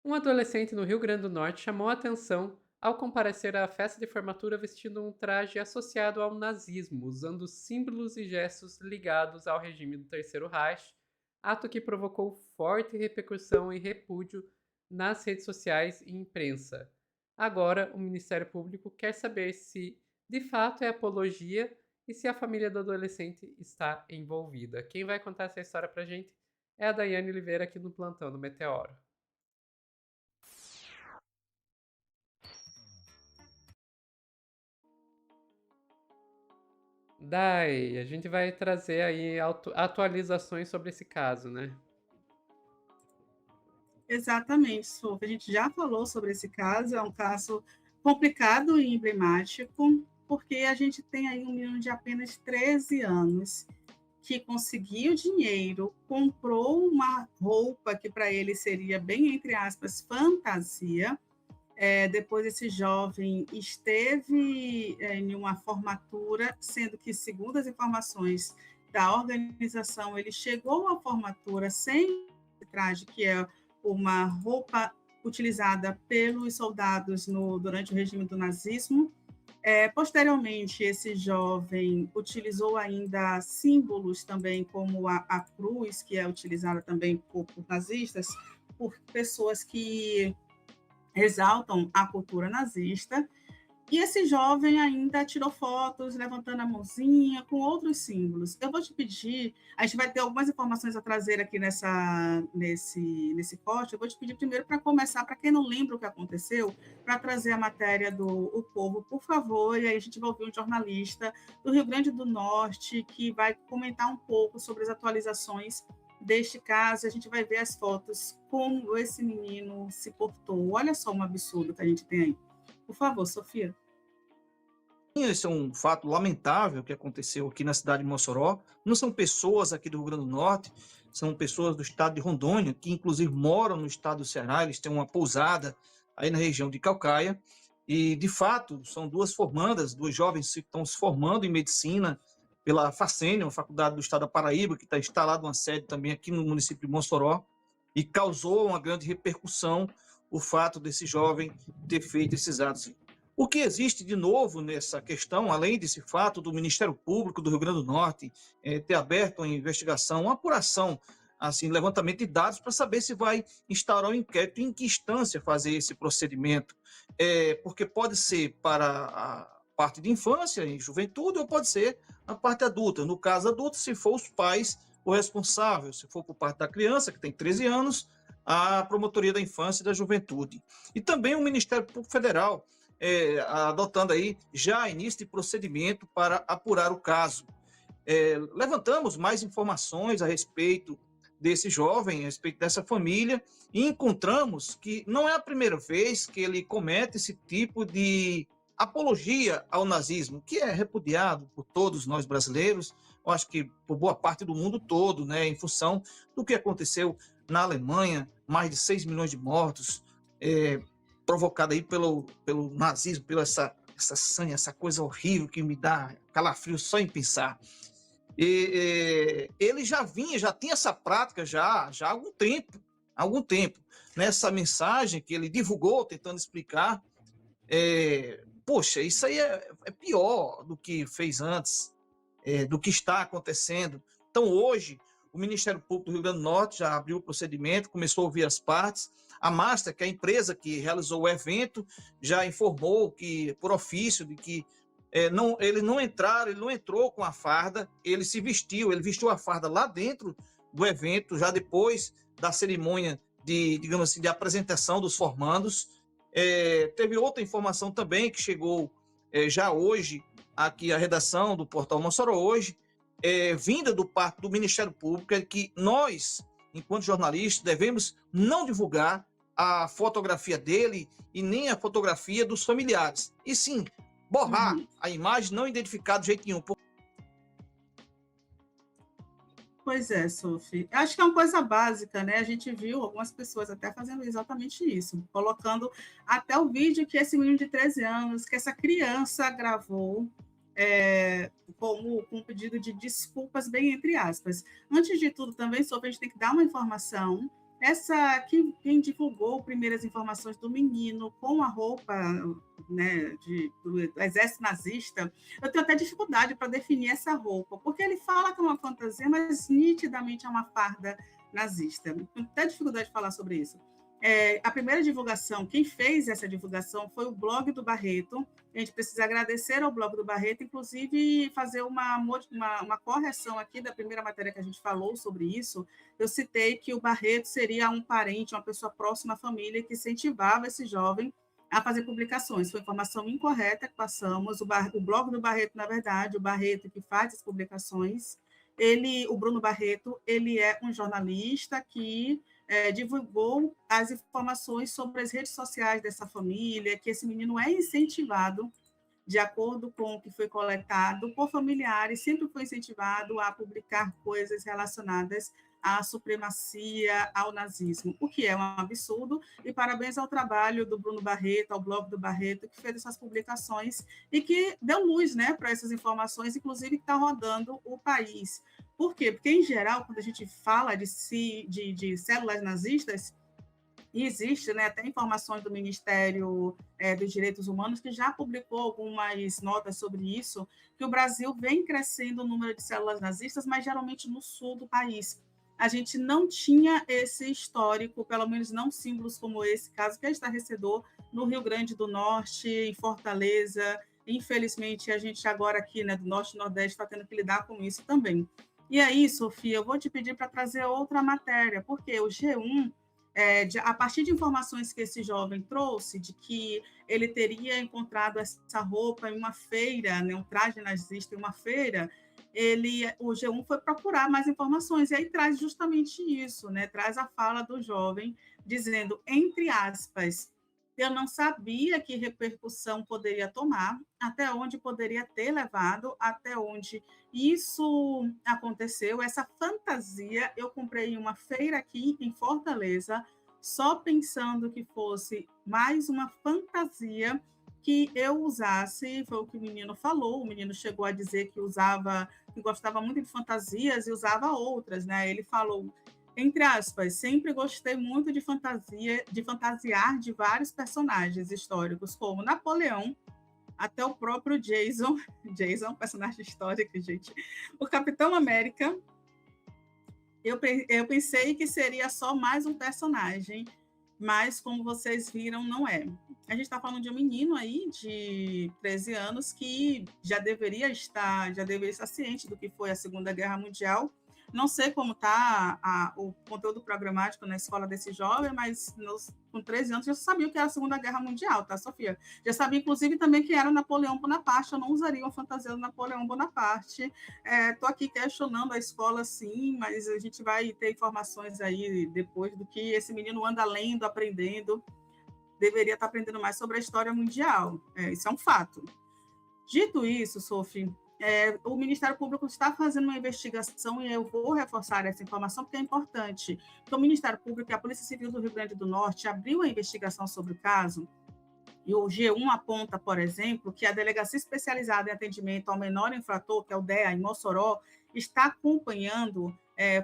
Um adolescente no Rio Grande do Norte chamou a atenção ao comparecer à festa de formatura vestindo um traje associado ao nazismo, usando símbolos e gestos ligados ao regime do Terceiro Reich, ato que provocou forte repercussão e repúdio nas redes sociais e imprensa. Agora, o Ministério Público quer saber se de fato é apologia e se a família do adolescente está envolvida. Quem vai contar essa história pra gente é a Daiane Oliveira aqui no Plantão do Meteoro. Dai, a gente vai trazer aí atualizações sobre esse caso, né? Exatamente, Sophie. A gente já falou sobre esse caso, é um caso complicado e emblemático, porque a gente tem aí um menino de apenas 13 anos que conseguiu dinheiro, comprou uma roupa que para ele seria bem, entre aspas, fantasia. Depois esse jovem esteve em uma formatura, sendo que, segundo as informações da organização, ele chegou à formatura sem traje, que é uma roupa utilizada pelos soldados durante o regime do nazismo. Posteriormente, esse jovem utilizou ainda símbolos também, como a cruz, que é utilizada também por nazistas, por pessoas que exaltam a cultura nazista. E esse jovem ainda tirou fotos levantando a mãozinha com outros símbolos. Eu vou te pedir, a gente vai ter algumas informações a trazer aqui nesse post. Eu vou te pedir primeiro para começar, para quem não lembra o que aconteceu, para trazer a matéria do O Povo, por favor. E aí a gente vai ouvir um jornalista do Rio Grande do Norte que vai comentar um pouco sobre as atualizações deste caso. A gente vai ver as fotos, como esse menino se portou. Olha só um absurdo que a gente tem aí. Por favor, Sofia. Esse é um fato lamentável que aconteceu aqui na cidade de Mossoró. Não são pessoas aqui do Rio Grande do Norte, são pessoas do estado de Rondônia, que inclusive moram no estado do Ceará. Eles têm uma pousada aí na região de Calcaia. E, de fato, são duas formandas, duas jovens que estão se formando em medicina pela FACENE, uma faculdade do estado da Paraíba, que está instalada uma sede também aqui no município de Mossoró. E causou uma grande repercussão o fato desse jovem ter feito esses atos. O que existe de novo nessa questão, além desse fato do Ministério Público do Rio Grande do Norte ter aberto uma investigação, uma apuração, assim, levantamento de dados para saber se vai instaurar um inquérito, em que instância fazer esse procedimento, porque pode ser para a parte de infância e juventude ou pode ser a parte adulta. No caso adulto, se for os pais o responsável, se for por parte da criança, que tem 13 anos, a Promotoria da Infância e da Juventude. E também o Ministério Público Federal, adotando aí já início de procedimento para apurar o caso. Levantamos mais informações a respeito desse jovem, a respeito dessa família, e encontramos que não é a primeira vez que ele comete esse tipo de apologia ao nazismo, que é repudiado por todos nós brasileiros, eu acho que por boa parte do mundo todo, né, em função do que aconteceu na Alemanha, mais de 6 milhões de mortos, provocada aí pelo nazismo, pela essa sanha, essa coisa horrível que me dá calafrio só em pensar. Ele já tinha essa prática já há algum tempo. Nessa mensagem que ele divulgou, tentando explicar, poxa, isso aí é pior do que fez antes, do que está acontecendo. Então, hoje, o Ministério Público do Rio Grande do Norte já abriu o procedimento, começou a ouvir as partes. A Master, que é a empresa que realizou o evento, já informou que, por ofício, de que ele não entrou com a farda, ele vestiu a farda lá dentro do evento, já depois da cerimônia de, digamos assim, de apresentação dos formandos. Teve outra informação também que chegou já hoje aqui à redação do Portal Mossoró hoje, vinda do Ministério Público, é que nós, enquanto jornalistas, devemos não divulgar a fotografia dele e nem a fotografia dos familiares, e sim borrar Uhum. a imagem, não identificar de jeito nenhum. Pois é, Sophie. Acho que é uma coisa básica, né? A gente viu algumas pessoas até fazendo exatamente isso, colocando até o vídeo que esse menino de 13 anos, que essa criança gravou, com um pedido de desculpas, bem entre aspas. Antes de tudo, também, Sophie, a gente tem que dar uma informação. Quem divulgou primeiras informações do menino com a roupa, né, do exército nazista, eu tenho até dificuldade para definir essa roupa, porque ele fala que é uma fantasia, mas nitidamente é uma farda nazista. Eu tenho até dificuldade de falar sobre isso. A primeira divulgação, quem fez essa divulgação foi o blog do Barreto. A gente precisa agradecer ao blog do Barreto, inclusive fazer uma correção aqui da primeira matéria que a gente falou sobre isso. Eu citei que o Barreto seria um parente, uma pessoa próxima à família que incentivava esse jovem a fazer publicações. Foi informação incorreta que passamos. O blog do Barreto, na verdade, o Barreto que faz as publicações, o Bruno Barreto, ele é um jornalista que divulgou as informações sobre as redes sociais dessa família, que esse menino é incentivado, de acordo com o que foi coletado por familiares, sempre foi incentivado a publicar coisas relacionadas à supremacia, ao nazismo, o que é um absurdo, e parabéns ao trabalho do Bruno Barreto, ao blog do Barreto, que fez essas publicações e que deu luz, né, para essas informações, inclusive que está rodando o país. Por quê? Porque, em geral, quando a gente fala de células nazistas, existe, né, até informações do Ministério dos Direitos Humanos, que já publicou algumas notas sobre isso, que o Brasil vem crescendo o número de células nazistas, mas geralmente no sul do país. A gente não tinha esse histórico, pelo menos não símbolos como esse caso, que é estarrecedor no Rio Grande do Norte, em Fortaleza. Infelizmente, a gente agora aqui, né, do Norte e Nordeste está tendo que lidar com isso também. E aí, Sofia, eu vou te pedir para trazer outra matéria, porque o G1, a partir de informações que esse jovem trouxe, de que ele teria encontrado essa roupa em uma feira, né, um traje nazista em uma feira, o G1 foi procurar mais informações, e aí traz justamente isso, né, traz a fala do jovem, dizendo, entre aspas, eu não sabia que repercussão poderia tomar, até onde poderia ter levado, até onde isso aconteceu. Essa fantasia eu comprei em uma feira aqui em Fortaleza, só pensando que fosse mais uma fantasia que eu usasse, foi o que o menino falou. O menino chegou a dizer que gostava muito de fantasias e usava outras, né? Ele falou, entre aspas, sempre gostei muito de fantasiar de vários personagens históricos, como Napoleão, até o próprio Jason, personagem histórico, gente, o Capitão América. Eu pensei que seria só mais um personagem, mas, como vocês viram, não é. A gente está falando de um menino aí de 13 anos que já deveria estar ciente do que foi a Segunda Guerra Mundial. Não sei como está o conteúdo programático na escola desse jovem, mas com 13 anos já sabia o que era a Segunda Guerra Mundial, tá, Sofia? Já sabia, inclusive, também que era Napoleão Bonaparte. Eu não usaria uma fantasia do Napoleão Bonaparte. Estou aqui questionando a escola, sim, mas a gente vai ter informações aí depois do que esse menino anda lendo, aprendendo. Deveria estar aprendendo mais sobre a história mundial. Isso é um fato. Dito isso, Sofia, o Ministério Público está fazendo uma investigação e eu vou reforçar essa informação porque é importante. Porque o Ministério Público e a Polícia Civil do Rio Grande do Norte abriu a investigação sobre o caso e o G1 aponta, por exemplo, que a Delegacia Especializada em Atendimento ao Menor Infrator, que é o DEA, em Mossoró, está acompanhando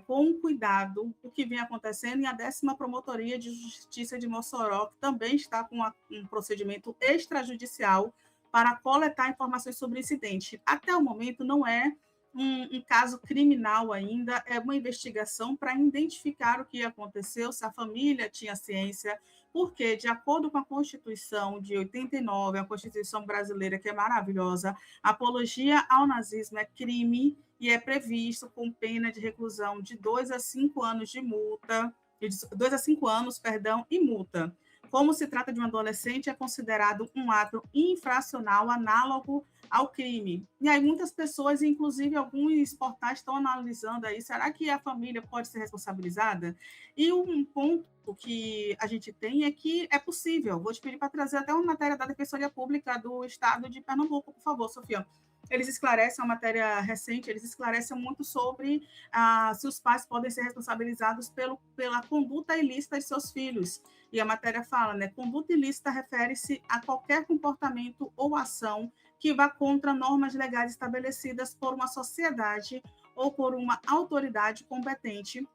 com cuidado o que vem acontecendo, e a 10ª Promotoria de Justiça de Mossoró, que também está com um procedimento extrajudicial para coletar informações sobre o incidente. Até o momento, não é um caso criminal ainda, é uma investigação para identificar o que aconteceu, se a família tinha ciência, porque, de acordo com a Constituição de 89, a Constituição brasileira, que é maravilhosa, a apologia ao nazismo é crime e é previsto com pena de reclusão de 2 a 5 anos de multa, 2 a 5 anos, perdão, e multa. Como se trata de um adolescente, é considerado um ato infracional análogo ao crime. E aí muitas pessoas, inclusive alguns portais, estão analisando aí, será que a família pode ser responsabilizada? E um ponto que a gente tem é que é possível. Vou te pedir para trazer até uma matéria da Defensoria Pública do Estado de Pernambuco, por favor, Sofia. Eles esclarecem, uma matéria recente, eles esclarecem muito sobre se os pais podem ser responsabilizados pela conduta ilícita de seus filhos. E a matéria fala, né, conduta ilícita refere-se a qualquer comportamento ou ação que vá contra normas legais estabelecidas por uma sociedade ou por uma autoridade competente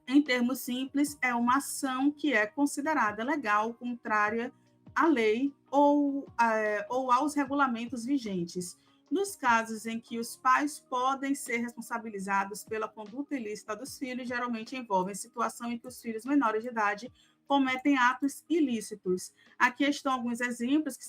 Em termos simples, é uma ação que é considerada legal, contrária à lei ou aos regulamentos vigentes. Nos casos em que os pais podem ser responsabilizados pela conduta ilícita dos filhos, geralmente envolvem situação em que os filhos menores de idade cometem atos ilícitos. Aqui estão alguns exemplos que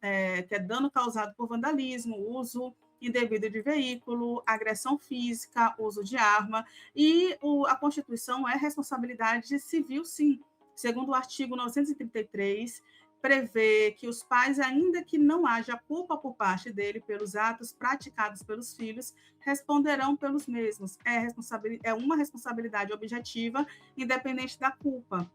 é dano causado por vandalismo, uso indevido de veículo, agressão física, uso de arma, e a Constituição é responsabilidade civil, sim. Segundo o artigo 933, prevê que os pais, ainda que não haja culpa por parte dele pelos atos praticados pelos filhos, responderão pelos mesmos. É uma responsabilidade objetiva, independente da culpa,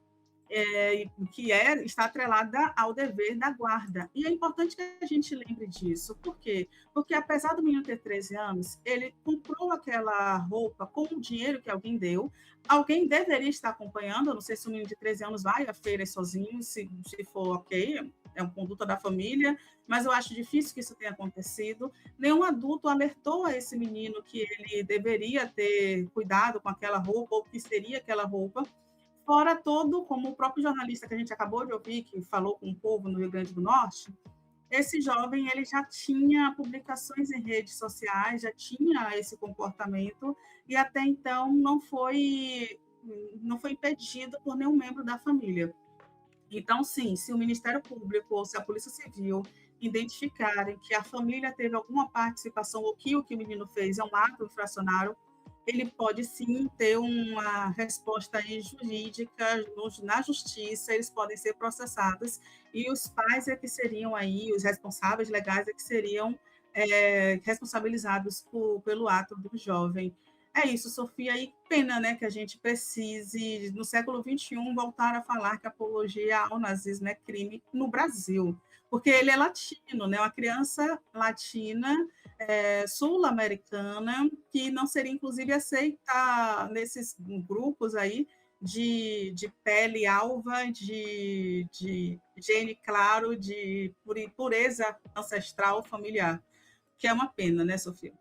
está atrelada ao dever da guarda. E é importante que a gente lembre disso. Por quê? Porque, apesar do menino ter 13 anos, ele comprou aquela roupa com o dinheiro que alguém deu. Alguém deveria estar acompanhando. Eu não sei se o menino de 13 anos vai à feira sozinho, se for ok, é uma conduta da família, mas eu acho difícil que isso tenha acontecido. Nenhum adulto alertou a esse menino que ele deveria ter cuidado com aquela roupa, ou que seria aquela roupa. Fora todo, como o próprio jornalista que a gente acabou de ouvir, que falou com o povo no Rio Grande do Norte, esse jovem ele já tinha publicações em redes sociais, já tinha esse comportamento, e até então não foi impedido por nenhum membro da família. Então, sim, se o Ministério Público ou se a Polícia Civil identificarem que a família teve alguma participação ou que o que o menino fez é um ato infracionário, ele pode sim ter uma resposta aí jurídica na justiça, eles podem ser processados, e os pais é que seriam aí, os responsáveis legais é que seriam responsabilizados pelo ato do jovem. É isso, Sofia, e pena, né, que a gente precise, no século XXI, voltar a falar que a apologia ao nazismo é crime no Brasil, porque ele é latino, né, uma criança latina, sul-americana, que não seria, inclusive, aceita nesses grupos aí de pele alva, de gene claro, de pureza ancestral familiar, que é uma pena, né, Sofia?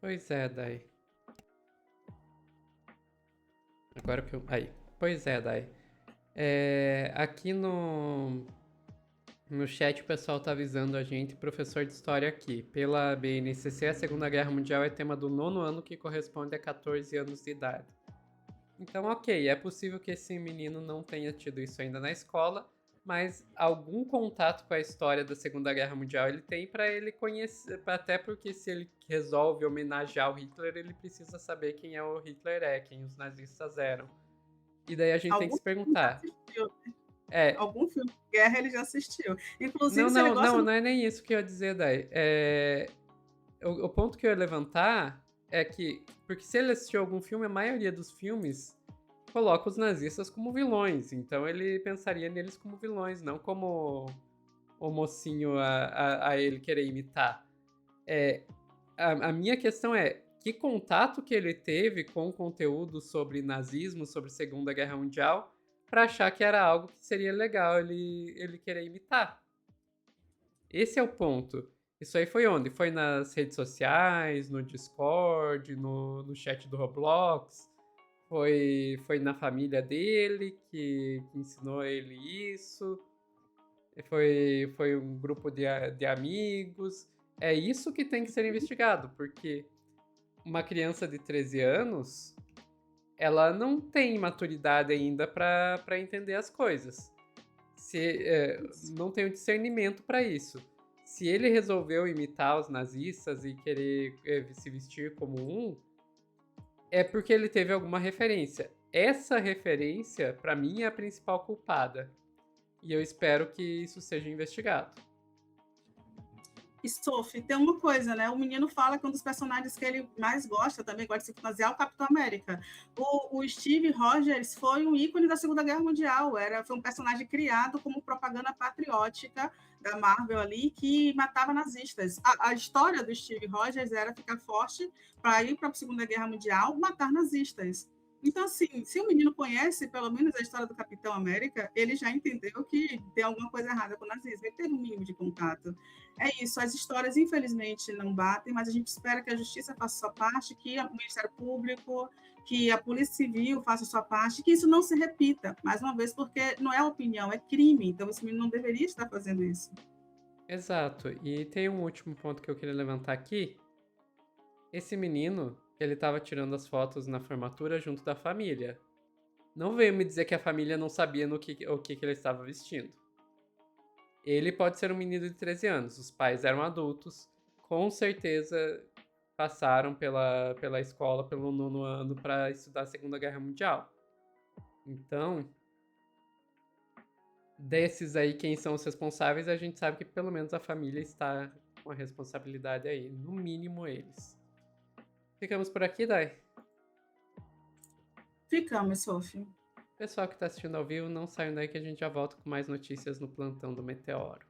Pois é, Dai. Agora que eu. Aí. Pois é, Dai. Aqui no chat o pessoal tá avisando a gente, professor de história aqui. Pela BNCC, a Segunda Guerra Mundial é tema do 9º ano, que corresponde a 14 anos de idade. Então, ok, é possível que esse menino não tenha tido isso ainda na escola, mas algum contato com a história da Segunda Guerra Mundial ele tem para ele conhecer, até porque se ele resolve homenagear o Hitler, ele precisa saber quem é o Hitler, quem os nazistas eram. E daí a gente tem que Algum se perguntar. Algum filme de guerra ele já assistiu. Inclusive, se ele Não, gosta... não é nem isso que eu ia dizer, Dai. O ponto que eu ia levantar é que, porque se ele assistiu algum filme, a maioria dos filmes coloca os nazistas como vilões. Então ele pensaria neles como vilões, não como o mocinho a ele querer imitar. A minha questão é, que contato que ele teve com conteúdo sobre nazismo, sobre Segunda Guerra Mundial, para achar que era algo que seria legal ele querer imitar. Esse é o ponto. Isso aí foi onde? Foi nas redes sociais, no Discord, no chat do Roblox? Foi na família dele que ensinou ele isso? Foi um grupo de amigos? É isso que tem que ser investigado, porque uma criança de 13 anos, ela não tem maturidade ainda para entender as coisas. Não tem o discernimento para isso. Se ele resolveu imitar os nazistas e querer se vestir como um, é porque ele teve alguma referência. Essa referência, para mim, é a principal culpada. E eu espero que isso seja investigado. E, Sophie, tem uma coisa, né? O menino fala que um dos personagens que ele mais gosta, também gosta de se fantasiar, é o Capitão América. O Steve Rogers foi um ícone da Segunda Guerra Mundial. Foi um personagem criado como propaganda patriótica da Marvel ali, que matava nazistas. A história do Steve Rogers era ficar forte para ir para a Segunda Guerra Mundial, matar nazistas. Então, assim, se o menino conhece pelo menos a história do Capitão América, ele já entendeu que tem alguma coisa errada com o nazismo. Ele teve um mínimo de contato. É isso, as histórias, infelizmente, não batem, mas a gente espera que a justiça faça sua parte, que o Ministério Público, que a Polícia Civil faça a sua parte, que isso não se repita, mais uma vez, porque não é opinião, é crime. Então, esse menino não deveria estar fazendo isso. Exato. E tem um último ponto que eu queria levantar aqui. Esse menino, ele estava tirando as fotos na formatura junto da família. Não veio me dizer que a família não sabia o que ele estava vestindo. Ele pode ser um menino de 13 anos. Os pais eram adultos. Com certeza passaram pela escola, pelo 9º ano, para estudar a Segunda Guerra Mundial. Então, desses aí, quem são os responsáveis, a gente sabe que pelo menos a família está com a responsabilidade aí. No mínimo, eles. Ficamos por aqui, Dai? Ficamos, Sophie. Pessoal que está assistindo ao vivo, não saiam daí que a gente já volta com mais notícias no plantão do Meteoro.